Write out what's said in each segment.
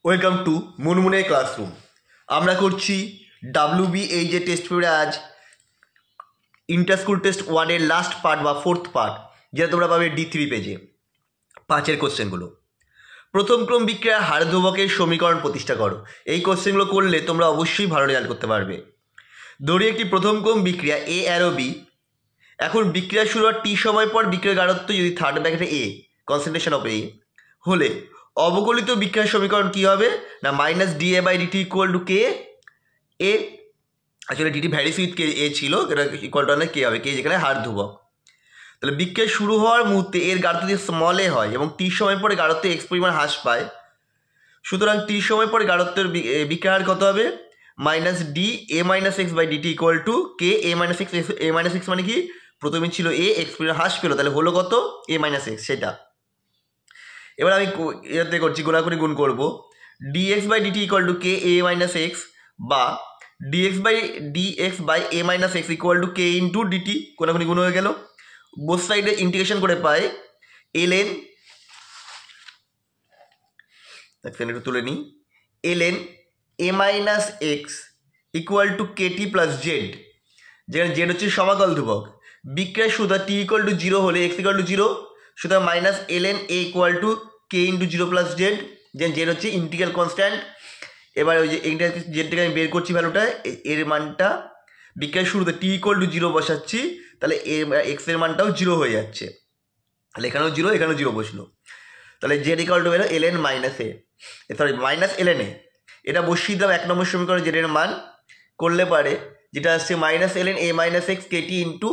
Welcome to মুনমুনের classroom. আমরা করছি WB এই যে টেস্ট পেপারে আজ ইন্টার স্কুল টেস্ট 1-এর লাস্ট পার্ট বা ফোর্থ পার্ট, যেটা তোমরা পাবে D3 পেজে। 5-এর কোশ্চেনগুলো। প্রথম ক্রম বিক্রিয়ার হার ধ্রুবকের সমীকরণ প্রতিষ্ঠা করো। এই কোশ্চেনগুলো করলে তোমরা অবশ্যই ভালো রেজাল্ট করতে পারবে। ধরি একটি প্রথম ক্রম বিক্রিয়া A অ্যারো B। এখন বিক্রিয়া শুরু হওয়ার টি সময় পর বিক্রিয়ার গাঢ়ত্ব যদি থার্ড ব্র্যাকেটে A কনসেন্ট্রেশন অফ A হলে অবকলিত বিক্রিয়ার সমীকরণ কী হবে না -dA/dt ইকুয়াল টু কে এ। আসলে ডিটি ভ্যারিস উইথ কে এ ছিল, এটা ইকুয়াল টু কে হবে কে, যেখানে হার ধ্রুবক। তাহলে বিক্রিয়া শুরু হওয়ার মুহূর্তে এর গাঢ়ত্ব যদি স্মল এ হয় এবং টি সময় পরে গাঢ়ত্ব এক্স পরিমাণ হ্রাস পায়, সুতরাং টি সময় পরে গাঢ়ত্বের বিক্রিয়ার হার কত হবে -dA-x/dt equal to K A-x। A-x মানে কি, প্রথমে ছিল এ, এক্স পরিমাণ হ্রাস পেলো, তাহলে হলো কত A-x, সেটা। এবার আমি এতে করছি গুণাগুণি গুণ করবো dx/dt equal to K A-x বা dx/A-x ইকুয়াল টু কে ইন্টু ডিটি, কোনাকুনি গুণ হয়ে গেল। বোথ সাইডে ইন্টিগ্রেশন করে পাই ln, একটু তুলে নিই, ln A-x equal to kt plus Z, যেখানে জেড হচ্ছে সমাকল ধ্রুবক। বিক্রিয়ার শুধু টি ইকুয়াল টু 0 হলে x ইকুয়াল টু 0, সুতরাং -ln A ইকুয়াল টু কে ইন্টু 0 প্লাস জেড, যেন জেড হচ্ছে ইন্টিগ্রাল কনস্ট্যান্ট। এবার ওই যে জেড থেকে আমি বের করছি ভ্যালুটা, এর মানটা বিক্রিয়ার শুরুতে টি ইকুয়াল টু 0 বসাচ্ছি, তাহলে এক্স এর মানটাও 0 হয়ে যাচ্ছে, তাহলে এখানেও 0 এখানেও 0 বসলো। তাহলে Z equal to ln -ln A, এটা বসিয়ে দিলাম 1 নম্বর সমীকরণে জেড এর মান করলে পারে, যেটা আসছে -ln A-x kt into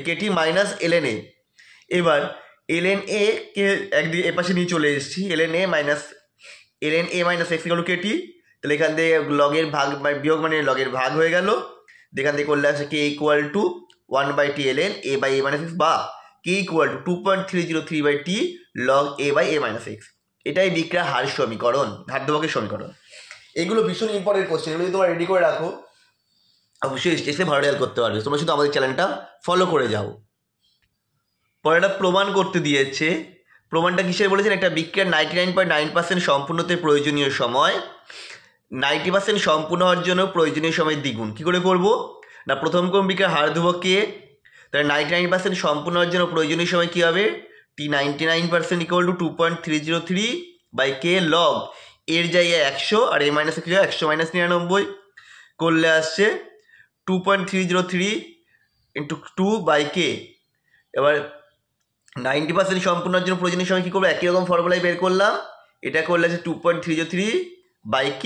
kt -ln A। এবার ln A কে একদিকে এপাশে নিয়ে চলে এসেছি, ln A-x equal to kt, তাহলে এখান থেকে লগের ভাগ বিয়োগ মানে লগের ভাগ হয়ে গেল, যেখান থেকে করলে আসে K equal to 1/t ln A/A-x বা K equal to 2.303/t log A/A-x। এটাই বিক্রিয়ার হার সমীকরণ, হার ধ্রুবকের সমীকরণ। এগুলো ভীষণ ইম্পর্টেন্ট কোশ্চেন, এগুলো যদি তোমরা রেডি করে রাখো অবশ্যই স্টেজে ভালো রেজাল্ট করতে পারবে। তোমরা শুধু আমাদের চ্যানেলটা ফলো করে যাও। পরে একটা প্রমাণ করতে দিয়েছে। প্রমাণটা কিসের বলেছেন, একটা বিক্রিয়ার 99.9% সম্পূর্ণতে প্রয়োজনীয় সময় 90% সম্পূর্ণ হওয়ার জন্য প্রয়োজনীয় সময় দ্বিগুণ। কী করে করব না, প্রথম ক্রম বিক্রিয়ার হার ধ্রুবক কে, তাহলে 99% সম্পূর্ণ হওয়ার জন্য প্রয়োজনীয় সময় কী হবে T99% equal to 2.303/k log এর জায়গায় 100 আর A-x 100 - 99 করলে আসছে 2.303 ইন্টু 2/k। এবার 90% সম্পূর্ণ হওয়ার জন্য প্রয়োজনীয় সময় কী করবো, একই রকম ফর্মুলায় বের করলাম, এটা করলে আছে 2.303/k।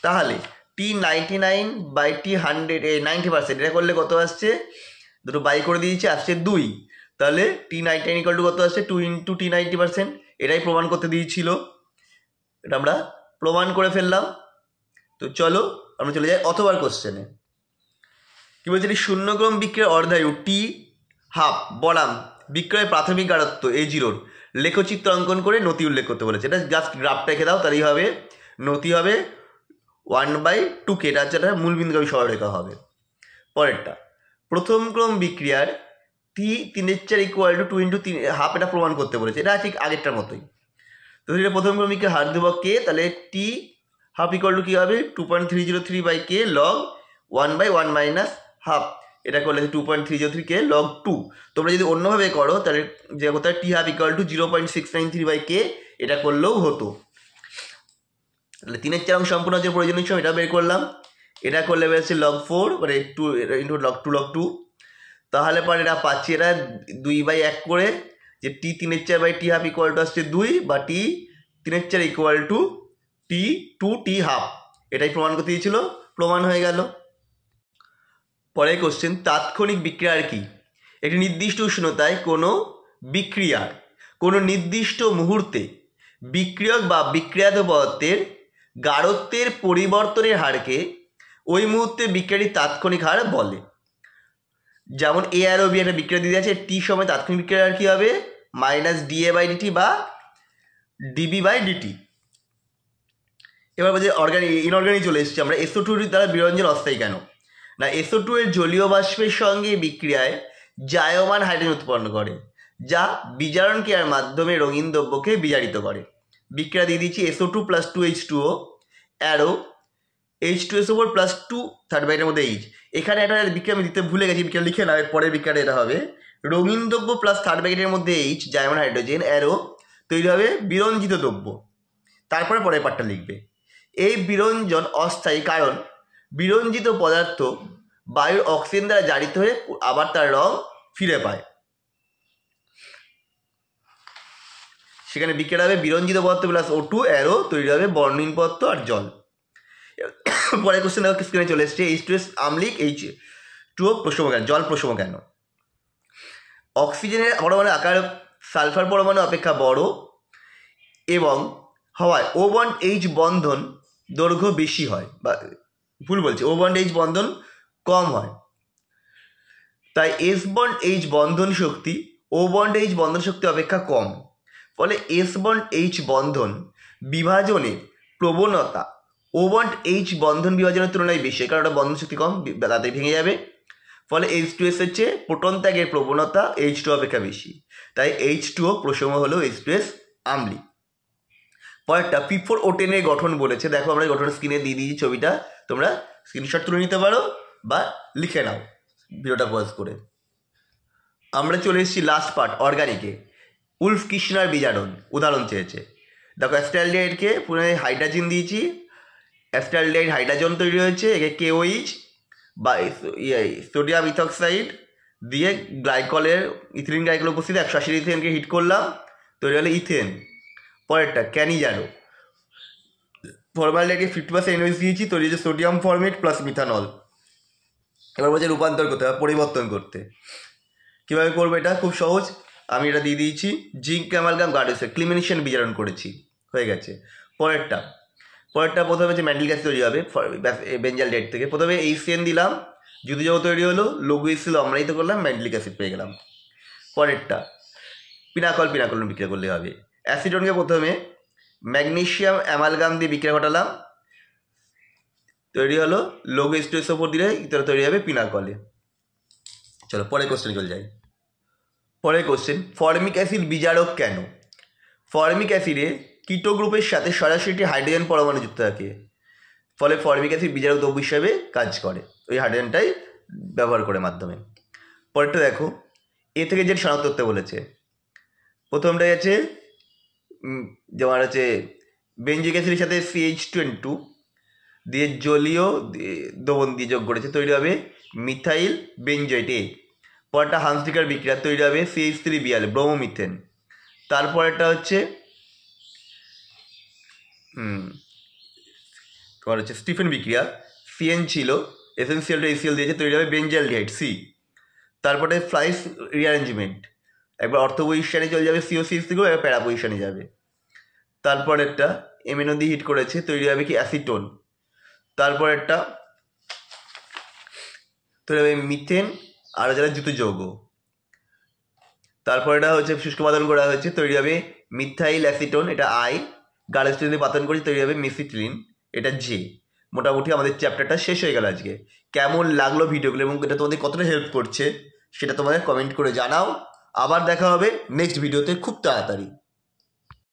তাহলে T99/T100 90%, এটা করলে কত আসছে, দুটো বাই করে দিয়েছি, আসছে 2, তাহলে T99 ইকুয়াল টু কত আসছে 2 ইন্টু T90%। এটাই প্রমাণ করতে দিয়েছিল, এটা আমরা প্রমাণ করে ফেললাম। তো চলো আমরা চলে যাই অথবার কোশ্চেনে। কী বলছে, শূন্যক্রম বিক্রিয়ার অর্ধায়ু T½ বনাম বিক্রয়ের প্রাথমিক গাঢ়ত্ব A0 লেখচিত্র অঙ্কন করে নতি উল্লেখ করতে বলেছে। এটা জাস্ট গ্রাফটা রেখে দাও, তাহলেই হবে। নতি হবে 1/2k, এটা হচ্ছে একটা মূলবিন্দুগামী সরলরেখা হবে। পরেরটা, প্রথম ক্রম বিক্রিয়ার T3 ইকুয়াল টু 2 ইন্টু 1/2, এটা প্রমাণ করতে বলেছে। এটা ঠিক আগেরটার মতোই। তো এটা প্রথম ক্রম বিক্রিয়ার হার ধ্রুবক কে, তাহলে T½ ইকুয়াল টু কী হবে 2.303/k লগ 1/1 - 1/2, এটা করলে 2.303k লগ 2। তোমরা যদি অন্যভাবে করো তাহলে যে কোথায় T½ ইকুয়াল টু 0.693/k, এটা করলেও হতো। তাহলে 3/4 সম্পূর্ণ হচ্ছে প্রয়োজনীয় সময়, এটা বের করলাম, এটা করলে বেরোচ্ছে লগ 4 মানে 2 ইন্টু লগ 2 তাহলে পরে এটা পাচ্ছি এটা 2/1 করে, যে T3/T½ ইকুয়াল টু আসছে 2 বা T3 ইকুয়াল টু T2T½ এটাই প্রমাণ করতে দিয়েছিল, প্রমাণ হয়ে গেল। পরে কোশ্চেন, তাৎক্ষণিক বিক্রিয়ার কি, একটি নির্দিষ্ট উষ্ণতায় কোনো বিক্রিয়ার কোনো নির্দিষ্ট মুহূর্তে বিক্রিয়ক বা বিক্রিয়াত পদার্থের গাঢ়ত্বের পরিবর্তনের হারকে ওই মুহূর্তে বিক্রিয়াটির তাৎক্ষণিক হার বলে। যেমন A আর B একটা বিক্রিয়া দিয়ে আছে, টি সময় তাৎক্ষণিক বিক্রিয়ার হার কী হবে -dA/dt বা dB/dt। এবার বলছে ইনঅর্গানিক চলে এসেছি আমরা। SO2 দ্বারা বিরঞ্জন অস্থায়ী কেন না, SO2 এর জলীয় বাষ্পের সঙ্গে বিক্রিয়ায় জায়মান হাইড্রোজেন উৎপন্ন করে, যা বিজারণ ক্রিয়ার মাধ্যমে রঙিন দ্রব্যকে বিজারিত করে। বিক্রিয়া দিয়ে দিচ্ছি SO2 + 2H2O arrow H2SO4 + 2 third ব্র্যাকেটের মধ্যে H। এখানে একটা বিক্রিয়া আমি দিতে ভুলে গেছি, বিক্রিয়া লিখে না, পরের বিক্রিয়াটা এটা হবে রঙিন দ্রব্য প্লাস থার্ড ব্র্যাকেটের মধ্যে H জার্মান হাইড্রোজেন অ্যারো তৈরি হবে বিরঞ্জিত দ্রব্য। তারপরে পরের পার্টটা লিখবে। এই বিরঞ্জন অস্থায়ী, কারণ বিরঞ্জিত পদার্থ বায়ুর অক্সিজেন দ্বারা জারিত হয়ে আবার তার রং ফিরে পায়। সেখানে বিক্রিয়া হবে বিরঞ্জিত পদার্থ প্লাস O2 অ্যারো তৈরি হবে বর্ণহীন পদার্থ আর জল। পরের কোশ্চেন দেখো স্ক্রিনে চলে এসছে, H2S আম্লিক, H2O প্রশম কেন, জল প্রশম কেন? অক্সিজেনের পরমাণুর আকার সালফার পরমাণু অপেক্ষা বড় এবং হওয়ায় O বন্ড H বন্ধন দৈর্ঘ্য বেশি হয়, বা ভুল বলছি, O বন্ড H বন্ধন কম হয়, তাই S বন্ড H বন্ধন শক্তি O বন্ড H বন্ধন শক্তি অপেক্ষা কম। ফলে S বন্ড H বন্ধন বিভাজনের প্রবণতা O বন্ড H বন্ধন বিভাজনের তুলনায় বেশি, কারণ ওটা বন্ধন শক্তি কম, তাতে ভেঙে যাবে। ফলে H2S হচ্ছে প্রোটন ত্যাগের প্রবণতা H2O অপেক্ষা বেশি, তাই H2O প্রশম হলো H2S আম্লিক। পরেরটা P4O10 এর গঠন বলেছে, দেখো আমরা গঠন স্ক্রিনে দিয়ে দিয়েছি ছবিটা, তোমরা স্ক্রিনশট তুলে নিতে পারো বা লিখে নাও ভিডিওটা পজ করে। আমরা চলে এসেছি লাস্ট পার্ট অর্গানিকে। উলফ কৃষ্ণার বিজারণ উদাহরণ চেয়েছে। দেখো অ্যাসটালডিহাইডকে পুরো হাইড্রোজেন দিয়েছি, অ্যাসটালডিহাইড হাইড্রোজেন তৈরি হয়েছে, একে KOH বা সোডিয়াম ইথক্সাইড দিয়ে গ্লাইকলের ইথিলিন গ্লাইকল উপস্থিতি 180 ইথেনকে হিট করলাম, তৈরি হলো ইথেন। পরেরটা ক্যানিজারো, ফর্মালডিহাইডকে 50% NOH দিয়েছি, তৈরি হচ্ছে সোডিয়াম ফর্মেট প্লাস মিথানল। এবার বলছে রূপান্তর করতে হবে, পরিবর্তন করতে। কীভাবে করবো এটা? খুব সহজ, আমি এটা দিয়ে দিয়েছি জিঙ্ক অ্যামালগাম গার্ডেসে ক্লিমিনেশন বিজারণ করেছি, হয়ে গেছে। পরেরটা প্রথমে যে ম্যান্ডেলিক অ্যাসিড তৈরি হবে বেঞ্জাল ডেট থেকে, প্রথমে HCN দিলাম, যুদ্ধ যৌগ তৈরি হলো, লঘু ছিল অম্লায়িত করলাম, ম্যান্ডেলিক অ্যাসিড পেয়ে গেলাম। পরেরটা পিনাকল বিক্রিয়া করলে হবে। অ্যাসিডনকে প্রথমে ম্যাগনেশিয়াম অ্যামালগাম দিয়ে বিক্রিয়া ঘটালাম, তৈরি হলো লঘু H2SO4 দিলে তৈরি হবে পিনাকলে। চলো পরের কোশ্চেন চলে যাই। পরের কোশ্চেন, ফর্মিক অ্যাসিড বিজারক কেন? ফর্মিক অ্যাসিডে কিটো গ্রুপের সাথে সরাসরি হাইড্রোজেন পরমাণু যুক্ত থাকে, ফলে ফর্মিক অ্যাসিড বিজারক দ্রব্য হিসাবে কাজ করে, ওই হাইড্রোজেনটাই ব্যবহার করে মাধ্যমে। পরেরটা দেখো, এ থেকে জেড শনাক্ত করতে বলেছে। প্রথমটাই আছে যেমন আছে বেঞ্জিক অ্যাসিডের সাথে CH2N2 দিয়ে জলীয় দ্রবণ দিয়ে যোগ করেছে, তৈরি হবে মিথাইল বেঞ্জয়েট A। পরেরটা হান্সলিকার বিক্রিয়া, তৈরি হবে CH3Br ব্রোমোমিথেন। তারপরেরটা হচ্ছে তোমার হচ্ছে স্টিফেন বিক্রিয়া, CN ছিল এসেন্সিয়াল টু HCl দিয়েছে, তৈরি হবে বেঞ্জালডিহাইড C। তারপরে ফ্লাইস রিঅ্যারেঞ্জমেন্ট, একবার অর্থ পজিশনে চলে যাবে COCH থেকে, এবার প্যারা পজিশনে যাবে। তারপরেরটা MNO দিয়ে হিট করেছে, তৈরি হবে কি অ্যাসিটোন। তারপরেরটা তৈরি হবে মিথেন আর যারা যুত যৌগ। তারপরেটা হচ্ছে শুষ্ক পাতন করা হয়েছে, তৈরি হবে মিথাইল অ্যাসিটোন, এটা I। গার্হস্থ্য দিয়ে পাতন করি, তৈরি হবে মেসিটিলিন, এটা J। মোটামুটি আমাদের চ্যাপ্টারটা শেষ হয়ে গেল আজকে। কেমন লাগলো ভিডিওগুলো এবং এটা তোমাদের কতটা হেল্প করছে সেটা তোমাদের কমেন্ট করে জানাও। আবার দেখা হবে নেক্সট ভিডিওতে খুব তাড়াতাড়ি।